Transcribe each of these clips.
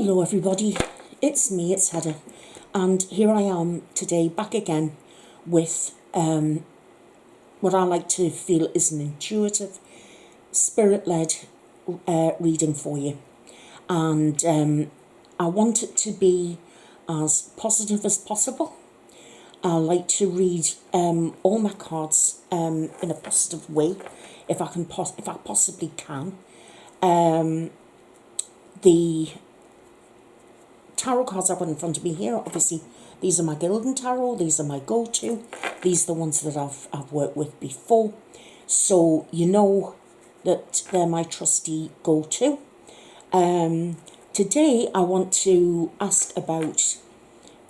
Hello everybody, it's me, it's Heather, and here I am today back again with what I like to feel is an intuitive, spirit-led reading for you. And I want it to be as positive as possible. I like to read all my cards in a positive way, if I possibly can. The tarot cards I've got in front of me here, obviously these are my Golden Tarot, these are my go-to, these are the ones that I've worked with before, so you know that they're my trusty go-to. Today I want to ask about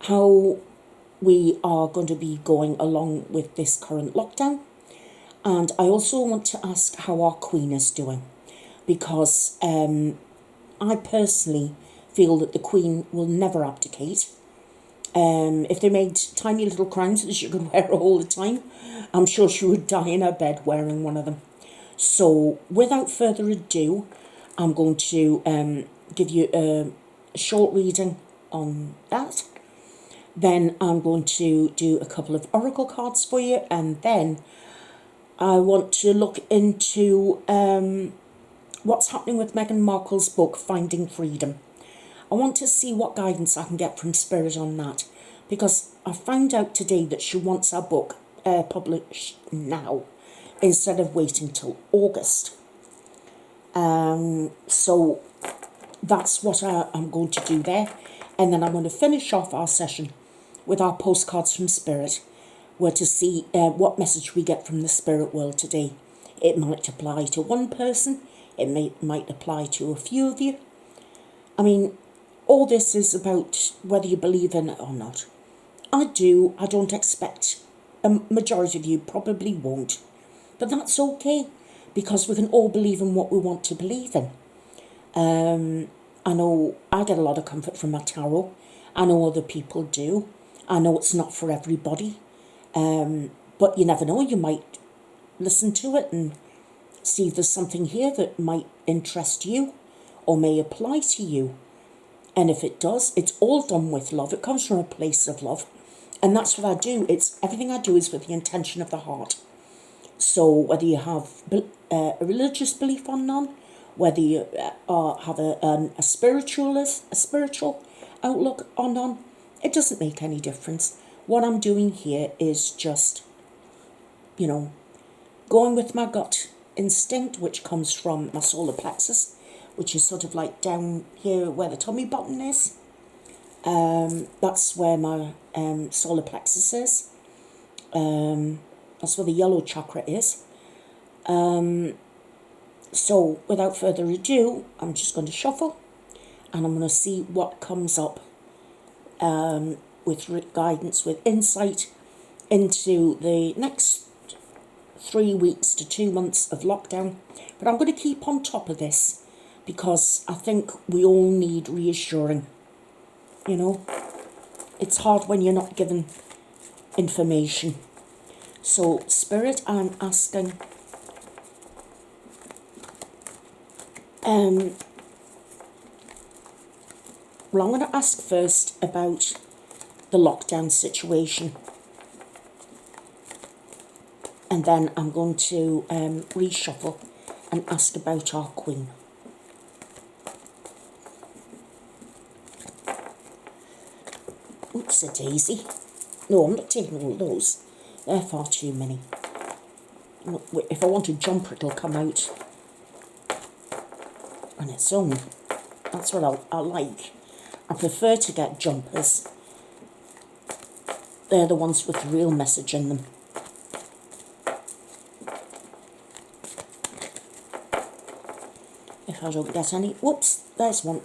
how we are going to be going along with this current lockdown, and I also want to ask how our Queen is doing, because I personally feel that the Queen will never abdicate. If they made tiny little crowns that she could wear all the time, I'm sure she would die in her bed wearing one of them. So without further ado, I'm going to give you a short reading on that. Then I'm going to do a couple of oracle cards for you, and then I want to look into what's happening with Meghan Markle's book, Finding Freedom. I want to see what guidance I can get from Spirit on that, because I found out today that she wants her book published now instead of waiting till August. So that's what I'm going to do there. And then I'm going to finish off our session with our postcards from Spirit, where to see what message we get from the spirit world today. It might apply to one person, it might apply to a few of you. I mean, all this is about whether you believe in it or not. I do. I don't expect a majority of you probably won't. But that's okay, because we can all believe in what we want to believe in. I know I get a lot of comfort from my tarot. I know other people do. I know it's not for everybody. But you never know. You might listen to it and see if there's something here that might interest you or may apply to you. And if it does, it's all done with love. It comes from a place of love. And that's what I do. Everything I do is with the intention of the heart. So whether you have a religious belief or none, whether you have a spiritual outlook or none, it doesn't make any difference. What I'm doing here is just, going with my gut instinct, which comes from my solar plexus, which is sort of like down here where the tummy button is. That's where my solar plexus is. That's where the yellow chakra is. So without further ado, I'm just going to shuffle, and I'm going to see what comes up with guidance, with insight into the next 3 weeks to 2 months of lockdown. But I'm going to keep on top of this, because I think we all need reassuring. It's hard when you're not given information. So, Spirit, I'm asking, well, I'm going to ask first about the lockdown situation. And then I'm going to reshuffle and ask about our Queen. Oops, a daisy. No, I'm not taking all those. They're far too many. If I want a jumper, it'll come out on its own. That's what I like. I prefer to get jumpers. They're the ones with the real message in them. If I don't get any... Whoops, there's one.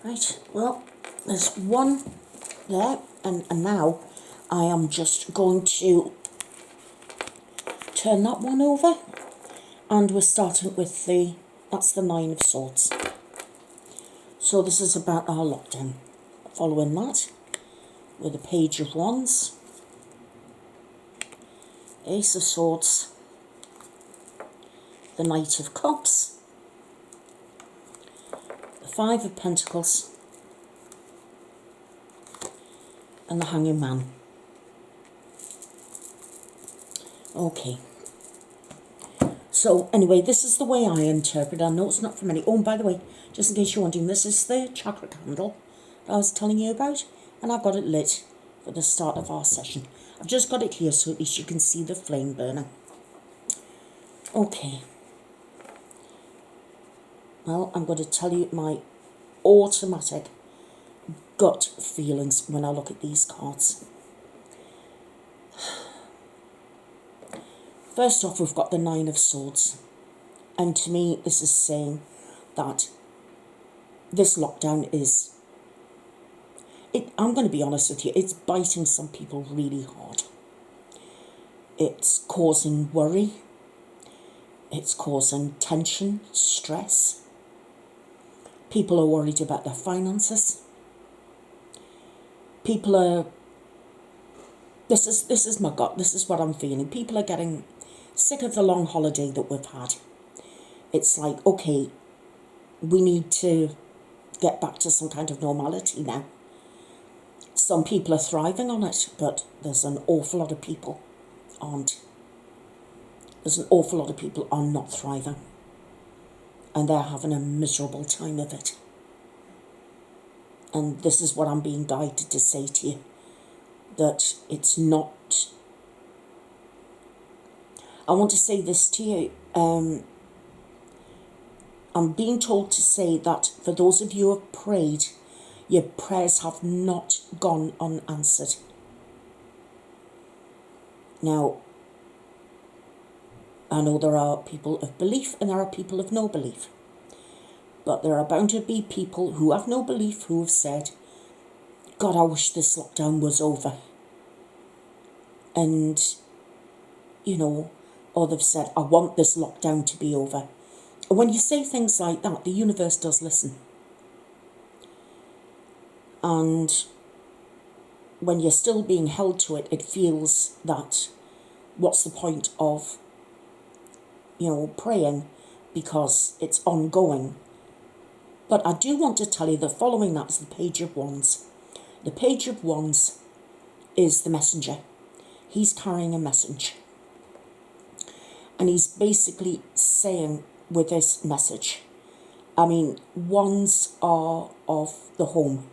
Right, well, there's one there, and now I am just going to turn that one over, and we're starting with that's the Nine of Swords. So this is about our lockdown. Following that, with the Page of Wands, Ace of Swords, the Knight of Cups, the Five of Pentacles, and the Hanging Man. Okay. So anyway, this is the way I interpret. I know it's not for many. Oh, and by the way, just in case you're wondering, this is the chakra candle that I was telling you about, and I've got it lit for the start of our session. I've just got it here so at least you can see the flame burning. Okay. Well, I'm going to tell you my automatic gut feelings when I look at these cards. First off, we've got the Nine of Swords. And to me, this is saying that this lockdown is, I'm going to be honest with you, it's biting some people really hard. It's causing worry. It's causing tension, stress. People are worried about their finances. People are, this is my gut, this is what I'm feeling. People are getting sick of the long holiday that we've had. It's like, okay, we need to get back to some kind of normality now. Some people are thriving on it, but there's an awful lot of people aren't. There's an awful lot of people are not thriving. And they're having a miserable time of it. And this is what I'm being guided to say to you. That it's not... I want to say this to you. I'm being told to say that for those of you who have prayed, your prayers have not gone unanswered. Now, I know there are people of belief and there are people of no belief. But there are bound to be people who have no belief who have said, God, I wish this lockdown was over. And, you know, or they've said, I want this lockdown to be over. And when you say things like that, the universe does listen. And when you're still being held to it, it feels that what's the point of, you know, praying because it's ongoing. But I do want to tell you that following that is the Page of Wands. The Page of Wands is the messenger. He's carrying a message. And he's basically saying with this message, I mean, wands are of the home.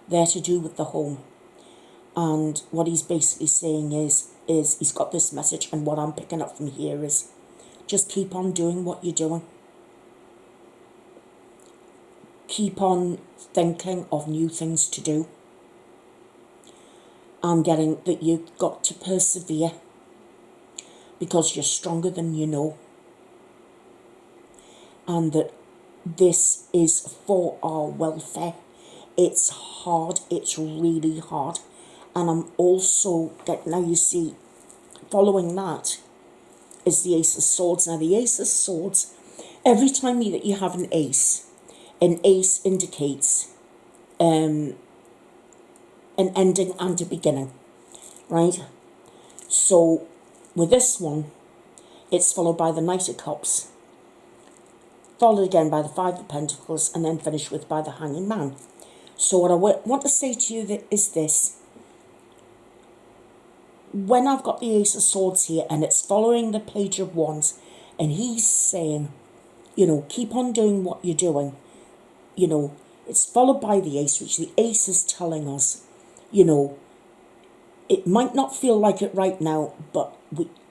They're to do with the home. And what he's basically saying is he's got this message, and what I'm picking up from here is just keep on doing what you're doing. Keep on thinking of new things to do. I'm getting that you've got to persevere because you're stronger than you know. And that this is for our welfare. It's hard. It's really hard. And I'm also getting, now you see, following that is the Ace of Swords. Now the Ace of Swords, every time that you have an ace indicates an ending and a beginning, right? So with this one, it's followed by the Knight of Cups, followed again by the Five of Pentacles, and then finished with by the Hanging Man. So what I want to say to you is this. When I've got the Ace of Swords here and it's following the Page of Wands, and he's saying, you know, keep on doing what you're doing, you know, it's followed by the Ace, which the Ace is telling us, you know, it might not feel like it right now, but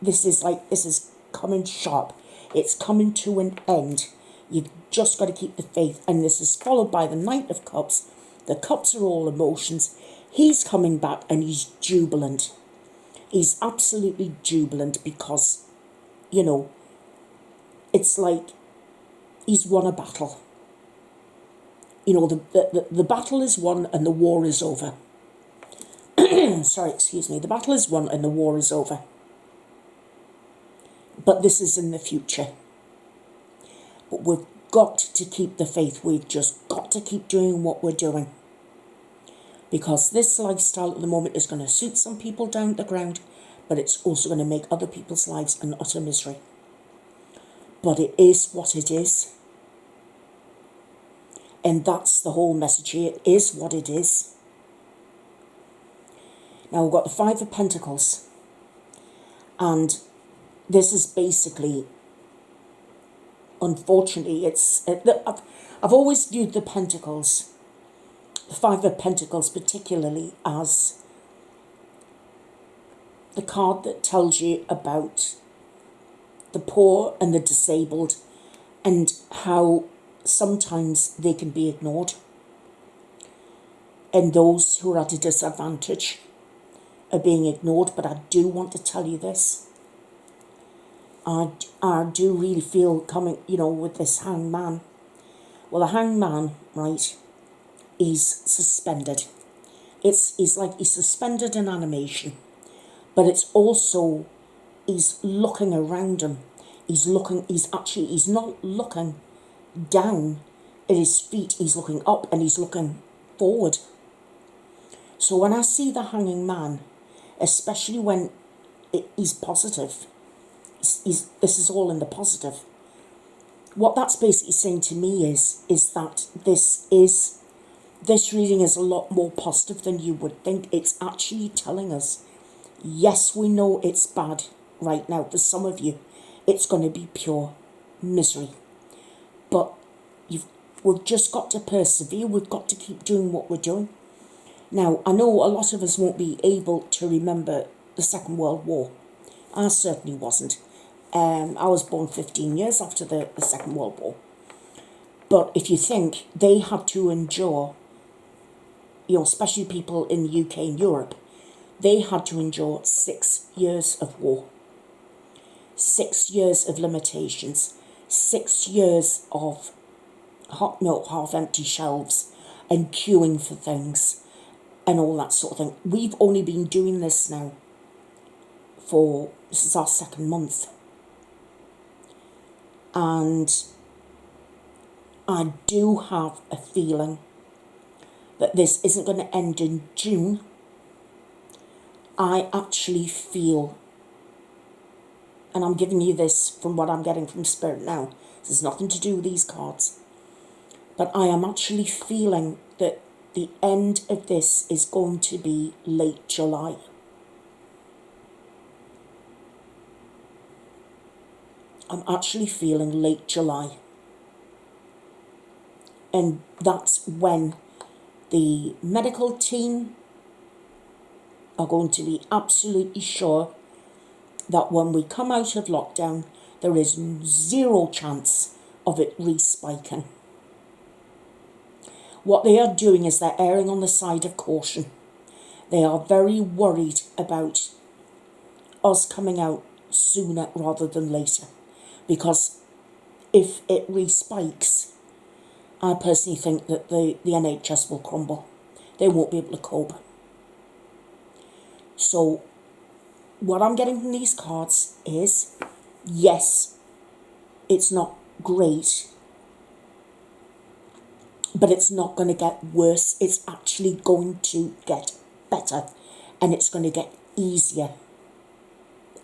this is coming sharp. It's coming to an end. You've just got to keep the faith. And this is followed by the Knight of Cups. The cups are all emotions. He's coming back and he's jubilant. He's absolutely jubilant because, you know, it's like he's won a battle. you know, the battle is won and the war is over. Sorry, excuse me. The battle is won and the war is over. But this is in the future. But we've got to keep the faith. We've just got to keep doing what we're doing. Because this lifestyle at the moment is going to suit some people down to the ground, but it's also going to make other people's lives an utter misery. But it is what it is. And that's the whole message here. It is what it is. Now we've got the Five of Pentacles. And this is basically, unfortunately, I've always viewed the Pentacles, the Five of Pentacles particularly, as the card that tells you about the poor and the disabled and how sometimes they can be ignored. And those who are at a disadvantage are being ignored. But I do want to tell you this. I do really feel coming, you know, with this Hanged Man. Well, the Hanged Man, right, is suspended. It's like he's suspended in animation. But it's also, he's looking around him. He's not looking down at his feet. He's looking up and he's looking forward. So when I see the Hanging Man, especially when he's positive, this is all in the positive. What that's basically saying to me is that this reading is a lot more positive than you would think. It's actually telling us, yes, we know it's bad right now. For some of you, it's going to be pure misery. But we've just got to persevere. We've got to keep doing what we're doing. Now, I know a lot of us won't be able to remember the Second World War. I certainly wasn't. I was born 15 years after the Second World War. But if you think, they had to endure, you know, especially people in the UK and Europe, they had to endure 6 years of war. 6 years of limitations. 6 years of half-empty shelves and queuing for things and all that sort of thing. We've only been doing this now this is our 2nd month. And I do have a feeling that this isn't going to end in June. I actually feel, and I'm giving you this from what I'm getting from Spirit now, this has nothing to do with these cards, but I am actually feeling that the end of this is going to be late July. I'm actually feeling late July. And that's when the medical team are going to be absolutely sure that when we come out of lockdown, there is zero chance of it respiking. What they are doing is they're erring on the side of caution. They are very worried about us coming out sooner rather than later. Because if it respikes, I personally think that the NHS will crumble. They won't be able to cope. So what I'm getting from these cards is, yes, it's not great, but it's not going to get worse. It's actually going to get better, and it's going to get easier.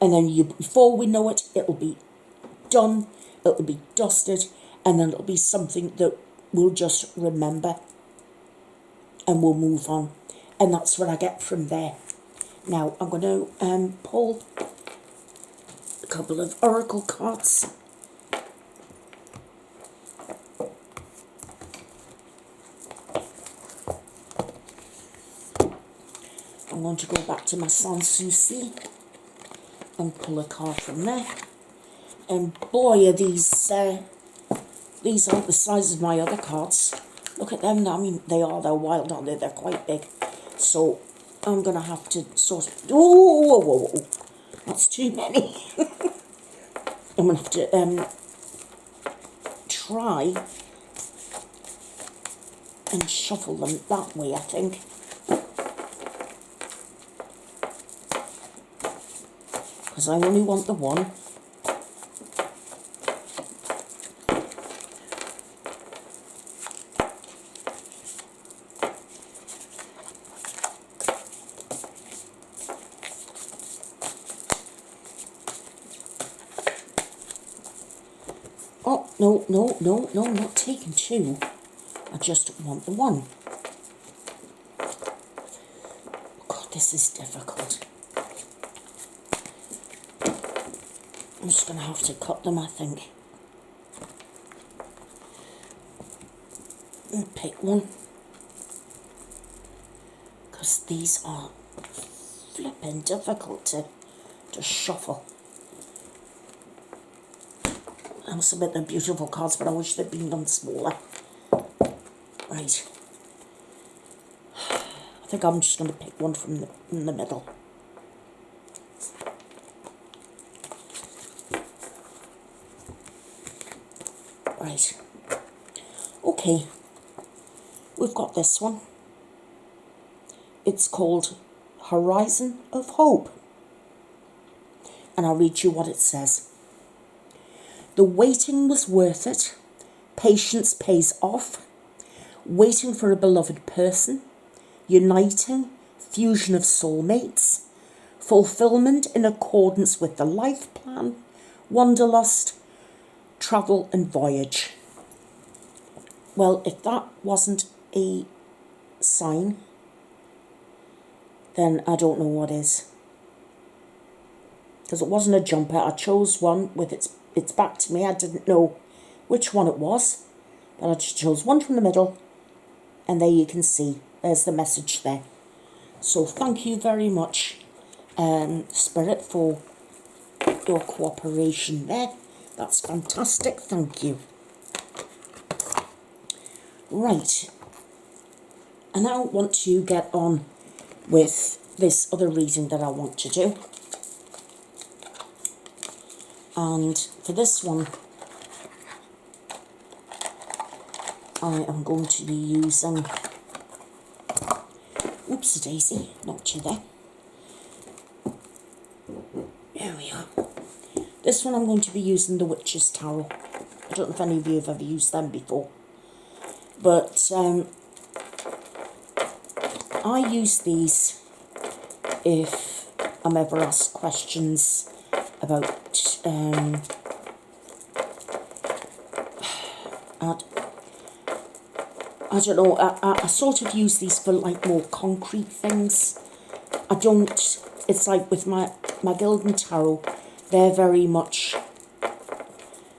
And then before we know it, it'll be done, it'll be dusted, and then it'll be something that we'll just remember and we'll move on. And that's what I get from there. Now I'm going to pull a couple of oracle cards. I'm going to go back to my Sans Souci and pull a card from there. And boy, are these aren't the size of my other cards. Look at them. I mean, they're wild, aren't they? They're quite big. So I'm going to have to sort of... Oh, whoa, whoa, whoa. That's too many. I'm going to have to try and shuffle them that way, I think. Because I only want the one. Oh, no, I'm not taking two. I just want the one. God, this is difficult. I'm just going to have to cut them, I think. And pick one. Because these are flipping difficult to shuffle. I must admit they're beautiful cards, but I wish they'd been done smaller. Right. I think I'm just going to pick one from in the middle. Right. Okay. We've got this one. It's called Horizon of Hope. And I'll read you what it says. The waiting was worth it. Patience pays off. Waiting for a beloved person. Uniting. Fusion of soulmates. Fulfillment in accordance with the life plan. Wanderlust. Travel and voyage. Well, if that wasn't a sign, then I don't know what is. Because it wasn't a jumper. I chose one with its back to me. I didn't know which one it was, but I just chose one from the middle, and there you can see, there's the message there. So thank you very much, Spirit, for your cooperation there. That's fantastic, thank you. Right, and now I want to get on with this other reading that I want to do. And for this one, I am going to be using, oops daisy, not you there. There we are. This one I'm going to be using the Witch's Tarot. I don't know if any of you have ever used them before. But I use these if I'm ever asked questions about I don't know, I sort of use these for like more concrete things. I don't, it's like with my Gildan Tarot, they're very much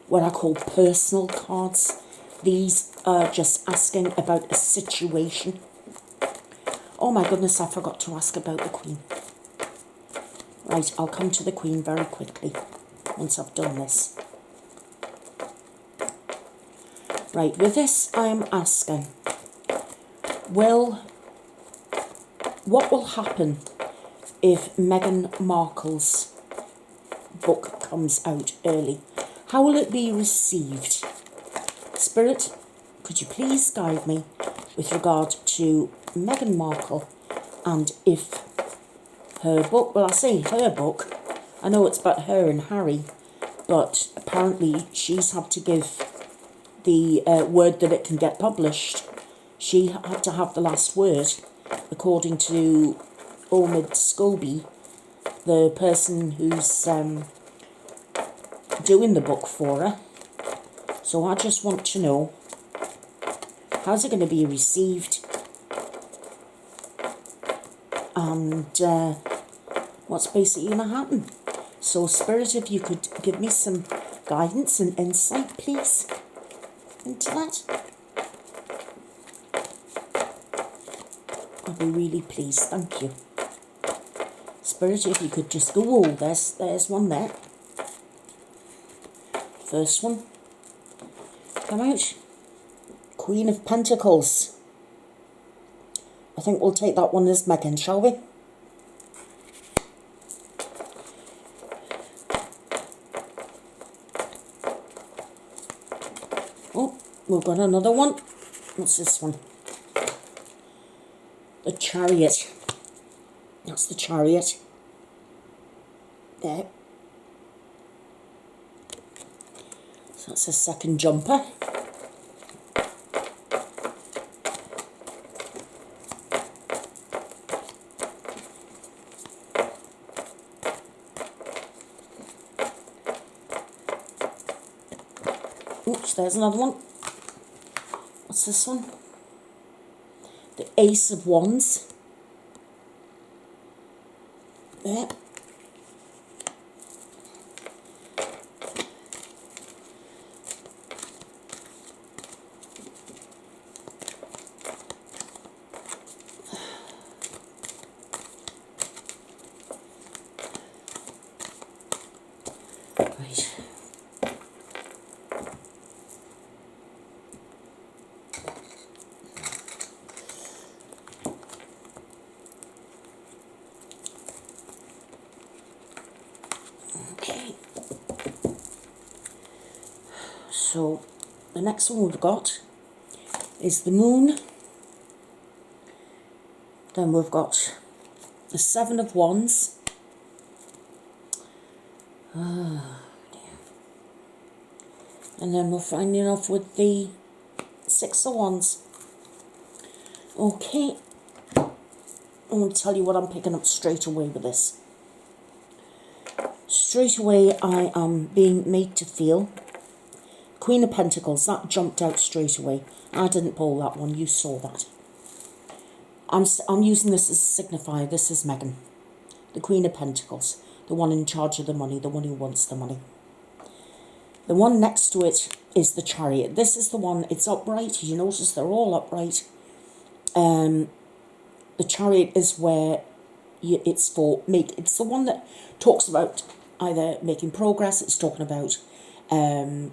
what I call personal cards. These are just asking about a situation. Oh my goodness, I forgot to ask about the Queen. Right, I'll come to the Queen very quickly once I've done this. Right, with this I'm asking, what will happen if Meghan Markle's book comes out early? How will it be received? Spirit, could you please guide me with regard to Meghan Markle, and if her book, well I say her book, I know it's about her and Harry, but apparently she's had to give the word that it can get published. She had to have the last word, according to Omid Scobie, the person who's doing the book for her. So I just want to know, how's it going to be received? And what's basically going to happen? So Spirit, if you could give me some guidance and insight, please, into that. I'd be really pleased, thank you. Spirit, if you could just go, oh, there's one there. First one. Come out. Queen of Pentacles. I think we'll take that one as Meghan, shall we? Oh, we've got another one. What's this one? the Chariot. That's the Chariot. There. So that's the second jumper. Oops, there's another one. What's this one? The Ace of Wands. There. Right. Okay. So the next one we've got is the Moon. Then we've got the Seven of Wands. And then we're finding off with the Six of Wands. Okay. I'm going to tell you what I'm picking up straight away with this. Straight away, I am being made to feel. Queen of Pentacles, that jumped out straight away. I didn't pull that one, you saw that. I'm using this as a signifier. This is Meghan, the Queen of Pentacles, the one in charge of the money, the one who wants the money. The one next to it is the Chariot. This is the one, it's upright. You notice they're all upright. The Chariot is where it's the one that talks about either making progress, it's talking about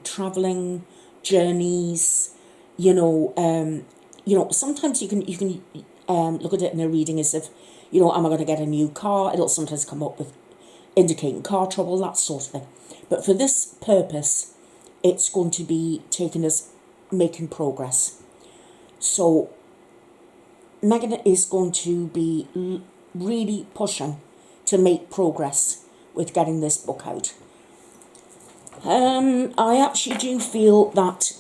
traveling, journeys, sometimes you can look at it in a reading as if, am I going to get a new car? It'll sometimes come up with indicating car trouble, that sort of thing. But for this purpose, it's going to be taken as making progress. So Meghan is going to be really pushing to make progress with getting this book out. I actually do feel that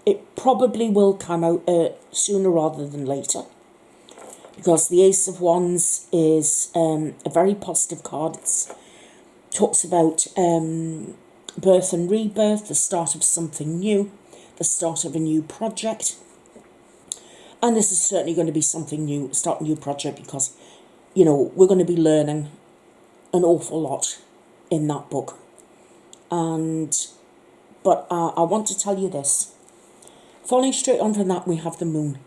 it probably will come out sooner rather than later, because the Ace of Wands is a very positive card. It talks about birth and rebirth, the start of something new, the start of a new project. And this is certainly going to be something new, start a new project, because, we're going to be learning an awful lot in that book. But I want to tell you this. Following straight on from that, we have the Moon.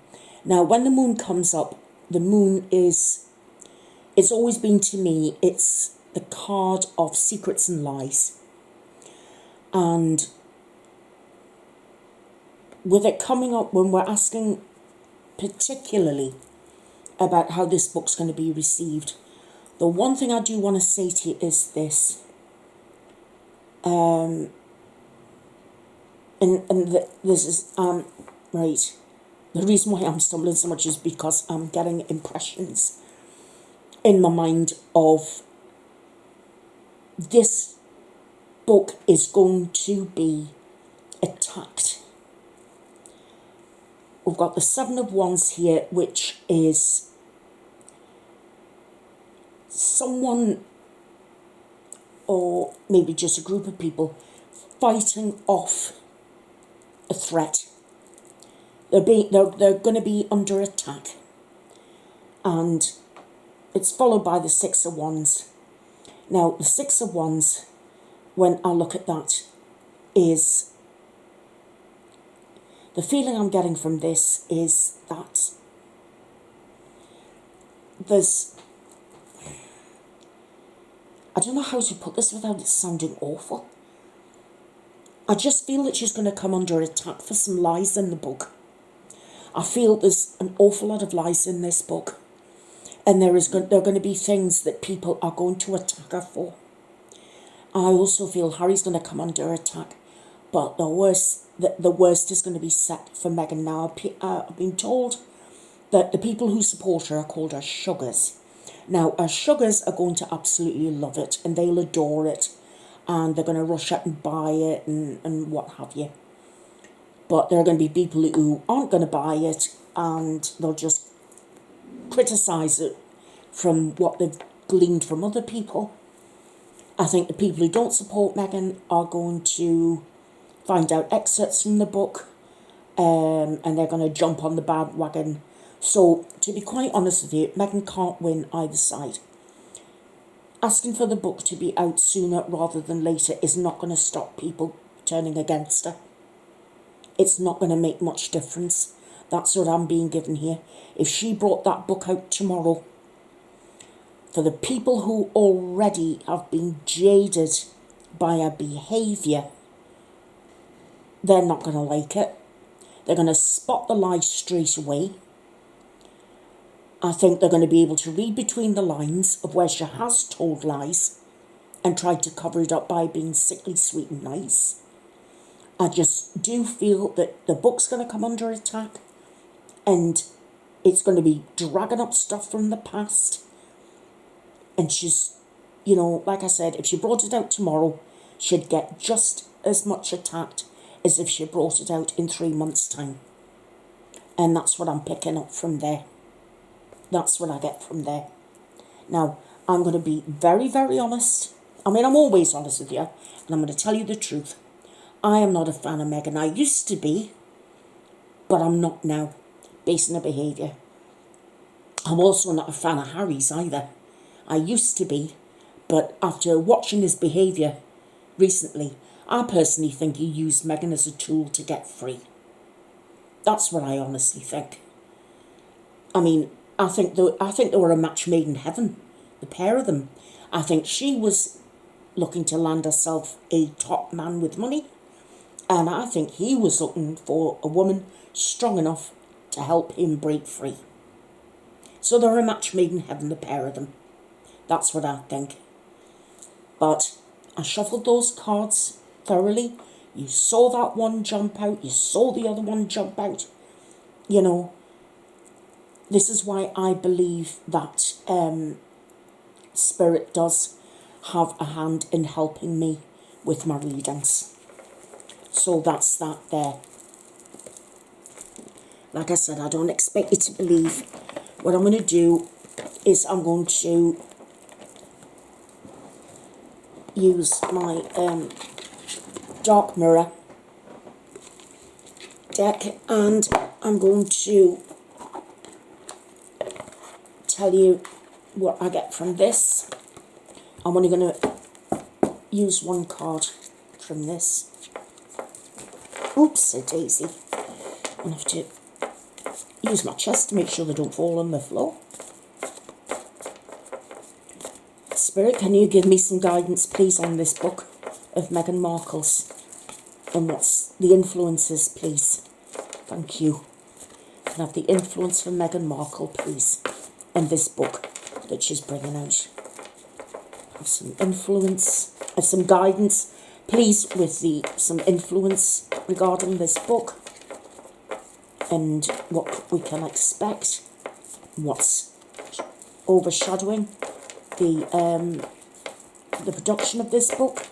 Now, when the Moon comes up, the Moon it's always been to me, it's the card of secrets and lies. And with it coming up, when we're asking particularly about how this book's going to be received, the one thing I do want to say to you is this. This is right. The reason why I'm stumbling so much is because I'm getting impressions in my mind of this book is going to be attacked. We've got the Seven of Wands here, which is someone, or maybe just a group of people, fighting off a threat. They're going to be under attack. And it's followed by the Six of Wands. Now, the Six of Wands, when I look at that, is the feeling I'm getting from this is that there's, I don't know how to put this without it sounding awful. I just feel that she's going to come under attack for some lies in the book. I feel there's an awful lot of lies in this book. And there are going to be things that people are going to attack her for. I also feel Harry's going to come under attack. But the worst is going to be set for Meghan now. I've been told that the people who support her are called her sugars. Now, her sugars are going to absolutely love it, and they'll adore it, and they're going to rush out and buy it and what have you. But there are going to be people who aren't going to buy it, and they'll just criticise it from what they've gleaned from other people. I think the people who don't support Meghan are going to find out excerpts from the book, and they're going to jump on the bandwagon. So, to be quite honest with you, Meghan can't win either side. Asking for the book to be out sooner rather than later is not going to stop people turning against her. It's not going to make much difference. That's what I'm being given here. If she brought that book out tomorrow, for the people who already have been jaded by her behaviour, they're not going to like it. They're going to spot the lies straight away. I think they're going to be able to read between the lines of where she has told lies and tried to cover it up by being sickly sweet and nice. I just do feel that the book's going to come under attack, and it's going to be dragging up stuff from the past. And she's, you know, like I said, if she brought it out tomorrow, she'd get just as much attacked as if she brought it out in 3 months' time. And that's what I'm picking up from there. That's what I get from there. Now, I'm going to be very, very honest. I mean, I'm always honest with you, and I'm going to tell you the truth. I am not a fan of Meghan. I used to be, but I'm not now, based on her behaviour. I'm also not a fan of Harry's either. I used to be, but after watching his behaviour recently, I personally think he used Meghan as a tool to get free. That's what I honestly think. I mean, I think they were a match made in heaven, the pair of them. I think she was looking to land herself a top man with money, and I think he was looking for a woman strong enough to help him break free. So they're a match made in heaven, the pair of them. That's what I think. But I shuffled those cards thoroughly. You saw that one jump out. You saw the other one jump out. You know, this is why I believe that Spirit does have a hand in helping me with my readings. So that's that there. Like I said, I don't expect you to believe. What I'm going to do is I'm going to use my dark mirror deck, and I'm going to tell you what I get from this. I'm only going to use one card from this. Oops, a daisy. I'm going to have to use my chest to make sure they don't fall on the floor. Spirit, can you give me some guidance, please, on this book of Meghan Markle's? And what's the influences, please? Thank you. Can I have the influence from Meghan Markle, please, and this book that she's bringing out? Have some influence, have some guidance, please, with some influence regarding this book and what we can expect, what's overshadowing the production of this book,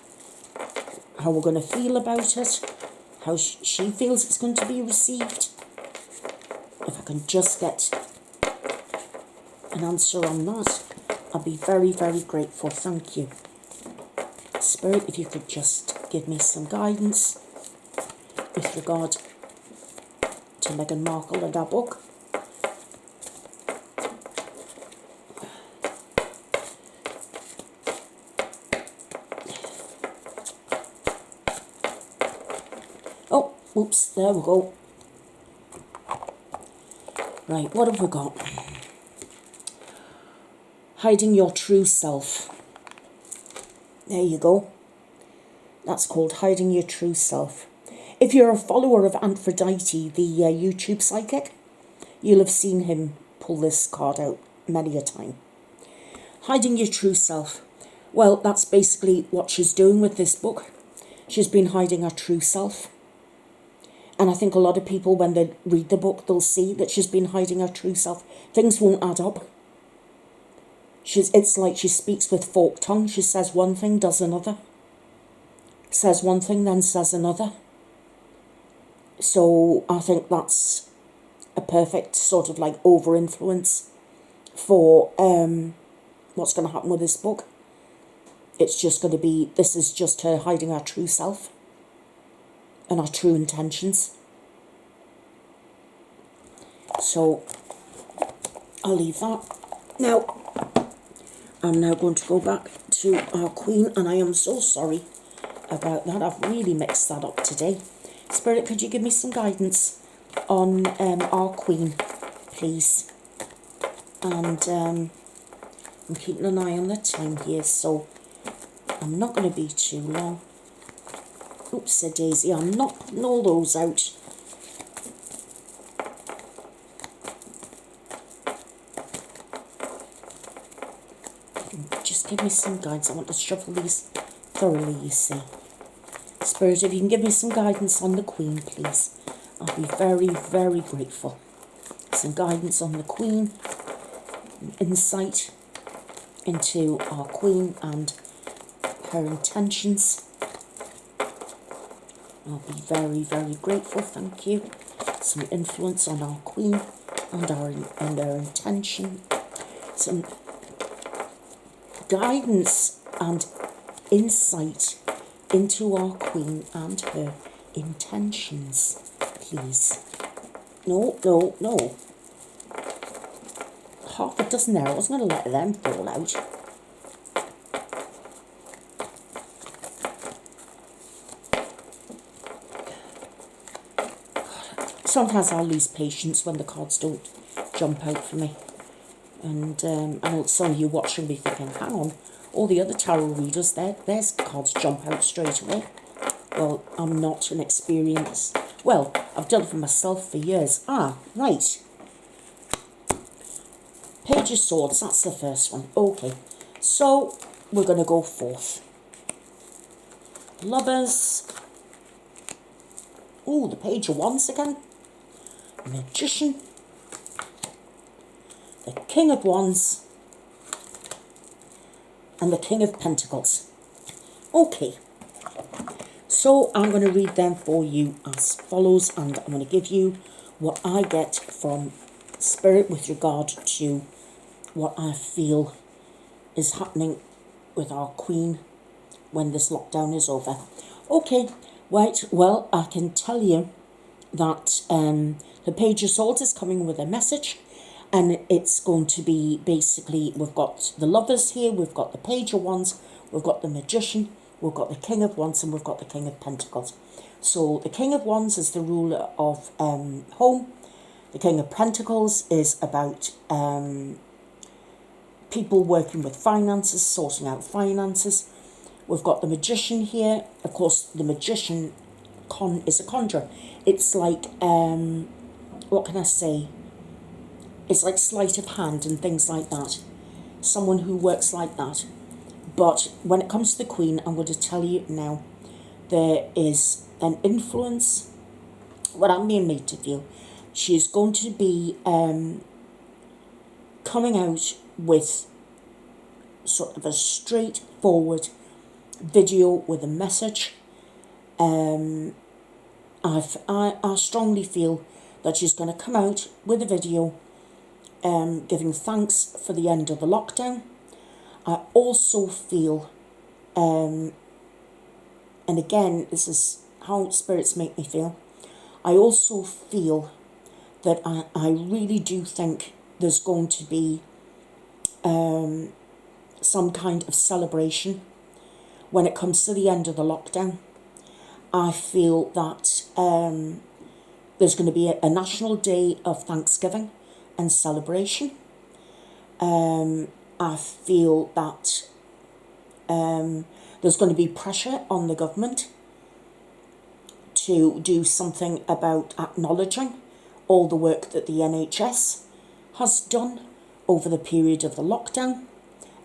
how we're going to feel about it, how she feels it's going to be received. If I can just get an answer on that, I'll be very, very grateful. Thank you. Spirit, if you could just give me some guidance with regard to Meghan Markle and our book. Oh, oops, there we go. Right, what have we got? Hiding your true self. There you go. That's called Hiding Your True Self. If you're a follower of Aphrodite, the YouTube psychic, you'll have seen him pull this card out many a time. Hiding your true self. Well, that's basically what she's doing with this book. She's been hiding her true self. And I think a lot of people, when they read the book, they'll see that she's been hiding her true self. Things won't add up. It's like she speaks with forked tongue. She says one thing, does another. Says one thing, then says another. So I think that's a perfect sort of like over-influence for what's going to happen with this book. It's just going to be, this is just her hiding her true self and her true intentions. So I'll leave that. Now, I'm now going to go back to our Queen, and I am so sorry about that. I've really mixed that up today. Spirit, could you give me some guidance on our Queen, please? And I'm keeping an eye on the time here, so I'm not going to be too long. Oops, a daisy. I'm not putting all those out. Just give me some guidance. I want to shuffle these thoroughly, you see. Spirit, if you can give me some guidance on the Queen, please, I'll be very, very grateful. Some guidance on the Queen, insight into our Queen and her intentions. I'll be very, very grateful, thank you. Some influence on our Queen and our intention. Some guidance and insight into our Queen and her intentions, please. No, no, no. Half a dozen there. I wasn't going to let them fall out. Sometimes I lose patience when the cards don't jump out for me. And I know some of you watching me thinking, hang on, all the other tarot readers, their cards jump out straight away. Well, I'm not an experienced... Well, I've done it for myself for years. Ah, right. Page of Swords, that's the first one. Okay, so we're going to go forth. Lovers. Oh, the Page of Wands again. Magician. The King of Wands. And the King of Pentacles. Okay. So I'm going to read them for you as follows, and I'm going to give you what I get from Spirit with regard to what I feel is happening with our Queen when this lockdown is over. Okay, right, well, I can tell you that the Page of Swords is coming with a message, and it's going to be basically, we've got the Lovers here, we've got the Page of Wands, we've got the Magician, we've got the King of Wands, and we've got the King of Pentacles. So the King of Wands is the ruler of home. The King of Pentacles is about people working with finances, sorting out finances. We've got the Magician here. Of course, the Magician is a conjurer. It's like, what can I say? It's like sleight of hand and things like that. Someone who works like that. But when it comes to the Queen, I'm going to tell you now, there is an influence, what I'm being made to feel. She is going to be coming out with sort of a straightforward video with a message. I strongly feel that she's going to come out with a video giving thanks for the end of the lockdown. I also feel, and again, this is how spirits make me feel, I also feel that I really do think there's going to be some kind of celebration when it comes to the end of the lockdown. I feel that there's going to be a national day of Thanksgiving and celebration. I feel that there's going to be pressure on the government to do something about acknowledging all the work that the NHS has done over the period of the lockdown,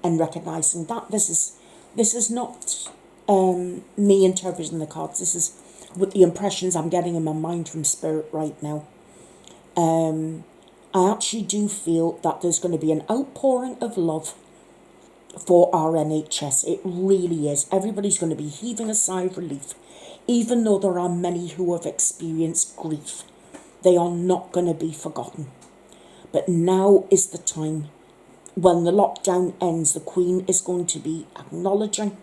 and recognising that this is not me interpreting the cards. This is with the impressions I'm getting in my mind from Spirit right now. I actually do feel that there's going to be an outpouring of love for our NHS. It really is. Everybody's going to be heaving a sigh of relief. Even though there are many who have experienced grief, they are not going to be forgotten. But now is the time. When the lockdown ends, the Queen is going to be acknowledging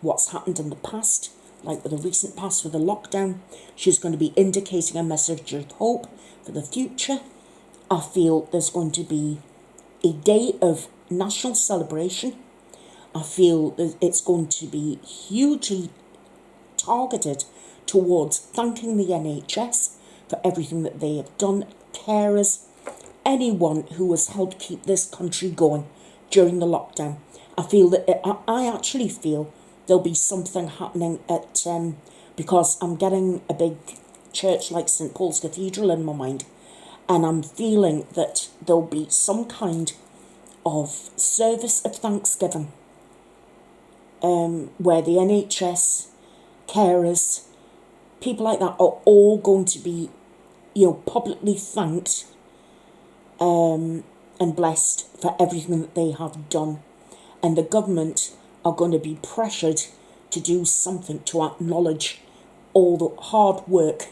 what's happened in the past, like with the recent past with the lockdown. She's going to be indicating a message of hope for the future. I feel there's going to be a day of national celebration. I feel that it's going to be hugely targeted towards thanking the NHS for everything that they have done, carers, anyone who has helped keep this country going during the lockdown. I feel that I actually feel there'll be something happening at because I'm getting a big church like St Paul's Cathedral in my mind, and I'm feeling that there'll be some kind of service of thanksgiving where the NHS, carers, people like that are all going to be, publicly thanked and blessed for everything that they have done. And the government are going to be pressured to do something to acknowledge all the hard work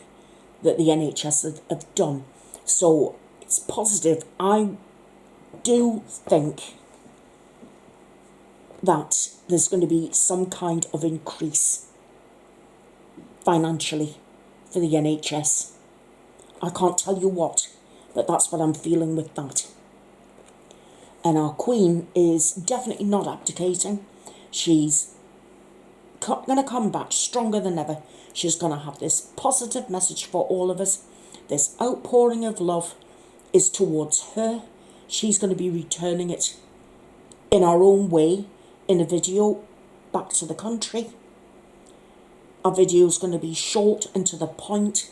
that the NHS have done. So it's positive. I do think that there's going to be some kind of increase financially for the NHS. I can't tell you what, but that's what I'm feeling with that. And our Queen is definitely not abdicating. She's going to come back stronger than ever. She's going to have this positive message for all of us. This outpouring of love is towards her. She's going to be returning it in our own way, in a video back to the country. Our video is going to be short and to the point,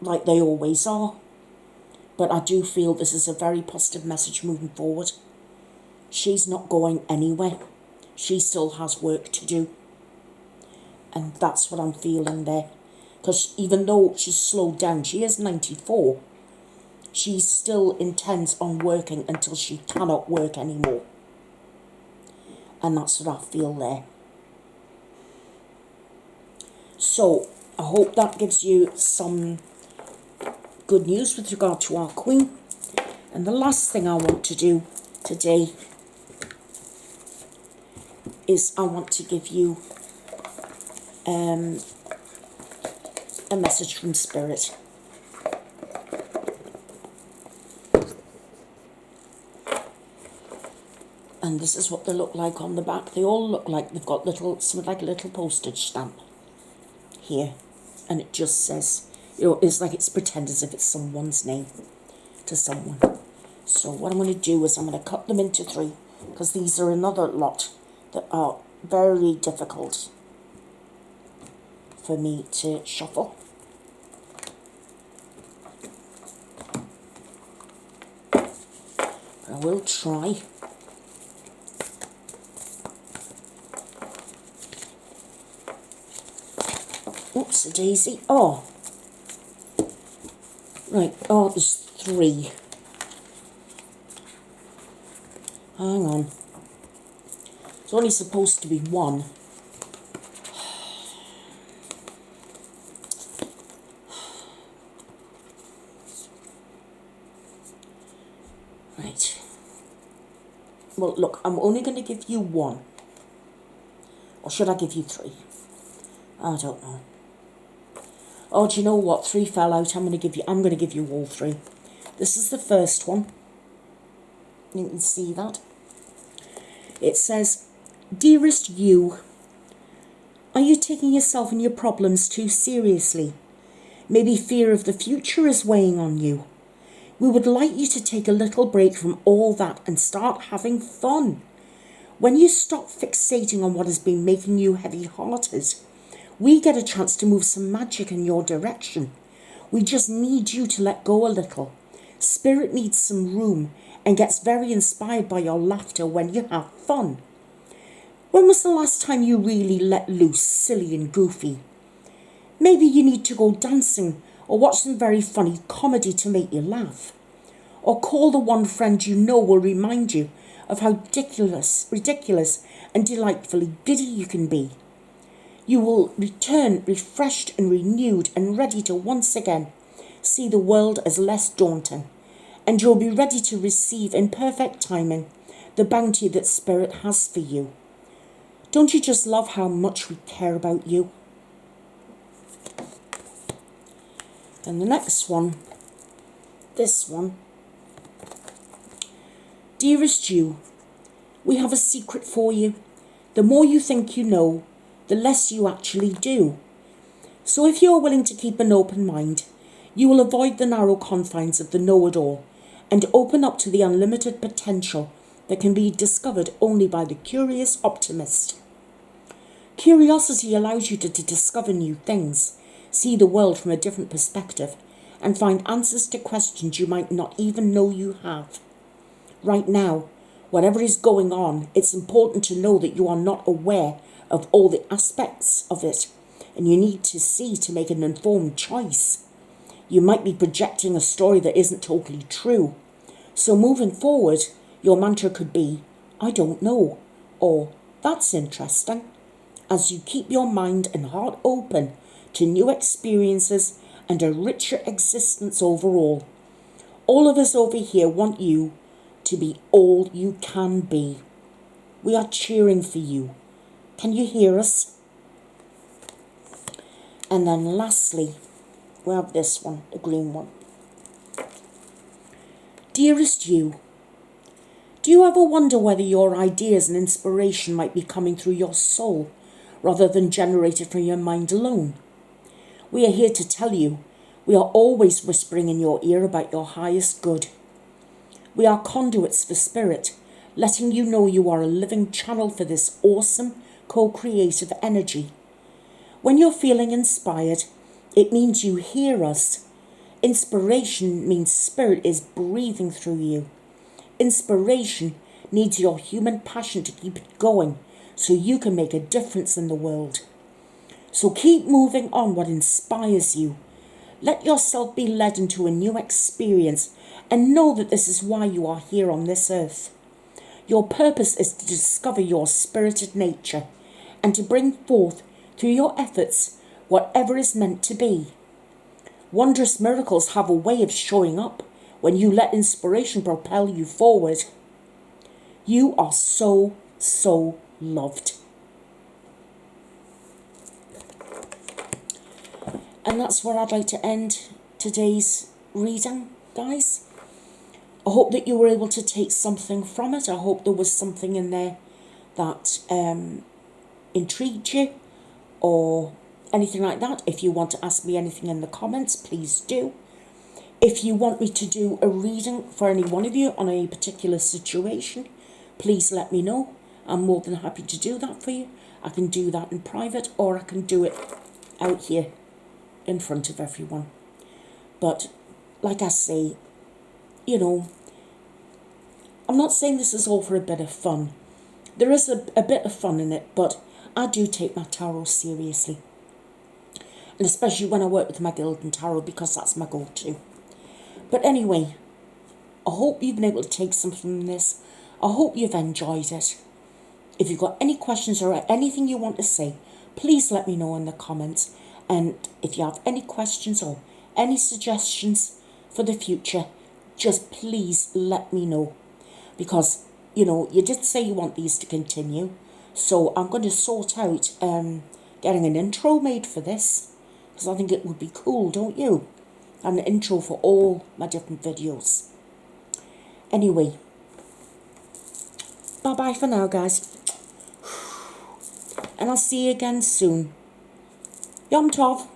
like they always are. But I do feel this is a very positive message moving forward. She's not going anywhere. She still has work to do. And that's what I'm feeling there. Because even though she's slowed down, she is 94, she still intends on working until she cannot work anymore. And that's what I feel there. So, I hope that gives you some good news with regard to our Queen. And the last thing I want to do today is I want to give you a message from Spirit. And this is what they look like on the back. They all look like they've got something like a little postage stamp here. And it just says, it's like it's pretend as if it's someone's name to someone. So what I'm going to do is I'm going to cut them into 3, because these are another lot that are very difficult for me to shuffle. But I will try. Oops, a daisy. Oh. Right, there's 3. Hang on. It's only supposed to be 1. Right. Well, look, I'm only going to give you 1. Or should I give you 3? I don't know. Oh, do you know what? 3 fell out. I'm going to give you all 3. This is the first one. You can see that. It says, "Dearest you, are you taking yourself and your problems too seriously? Maybe fear of the future is weighing on you. We would like you to take a little break from all that and start having fun. When you stop fixating on what has been making you heavy-hearted, we get a chance to move some magic in your direction. We just need you to let go a little. Spirit needs some room and gets very inspired by your laughter when you have fun. When was the last time you really let loose, silly and goofy? Maybe you need to go dancing or watch some very funny comedy to make you laugh. Or call the one friend you know will remind you of how ridiculous and delightfully giddy you can be. You will return refreshed and renewed and ready to once again see the world as less daunting, and you'll be ready to receive in perfect timing the bounty that Spirit has for you. Don't you just love how much we care about you? And the next one, this one. Dearest you, we have a secret for you. The more you think you know, the less you actually do. So if you're willing to keep an open mind, you will avoid the narrow confines of the know-it-all and open up to the unlimited potential that can be discovered only by the curious optimist. Curiosity allows you to discover new things, see the world from a different perspective, and find answers to questions you might not even know you have. Right now, whatever is going on, it's important to know that you are not aware of all the aspects of it, and you need to see to make an informed choice. You might be projecting a story that isn't totally true. So moving forward, your mantra could be, I don't know, or that's interesting, as you keep your mind and heart open to new experiences and a richer existence overall. All of us over here want you to be all you can be. We are cheering for you. Can you hear us? And then lastly, we have this one, the green one. Dearest you, do you ever wonder whether your ideas and inspiration might be coming through your soul rather than generated from your mind alone? We are here to tell you, we are always whispering in your ear about your highest good. We are conduits for Spirit, letting you know you are a living channel for this awesome co-creative energy. When you're feeling inspired, it means you hear us. Inspiration means Spirit is breathing through you. Inspiration needs your human passion to keep it going so you can make a difference in the world. So keep moving on what inspires you. Let yourself be led into a new experience and know that this is why you are here on this earth. Your purpose is to discover your spirited nature and to bring forth through your efforts whatever is meant to be. Wondrous miracles have a way of showing up when you let inspiration propel you forward. You are so, so loved. And that's where I'd like to end today's reading, guys. I hope that you were able to take something from it. I hope there was something in there that intrigued you or anything like that. If you want to ask me anything in the comments, please do. If you want me to do a reading for any one of you on a particular situation, please let me know. I'm more than happy to do that for you. I can do that in private or I can do it out here in front of everyone. But like I say, you know, I'm not saying this is all for a bit of fun. There is a bit of fun in it, but I do take my tarot seriously. And especially when I work with my Gildan Tarot, because that's my go-to. But anyway, I hope you've been able to take something from this. I hope you've enjoyed it. If you've got any questions or anything you want to say, please let me know in the comments. And if you have any questions or any suggestions for the future, just please let me know. Because, you know, you did say you want these to continue. So I'm going to sort out getting an intro made for this. Because I think it would be cool, don't you? An intro for all my different videos. Anyway, bye-bye for now, guys. And I'll see you again soon. Yom Tov.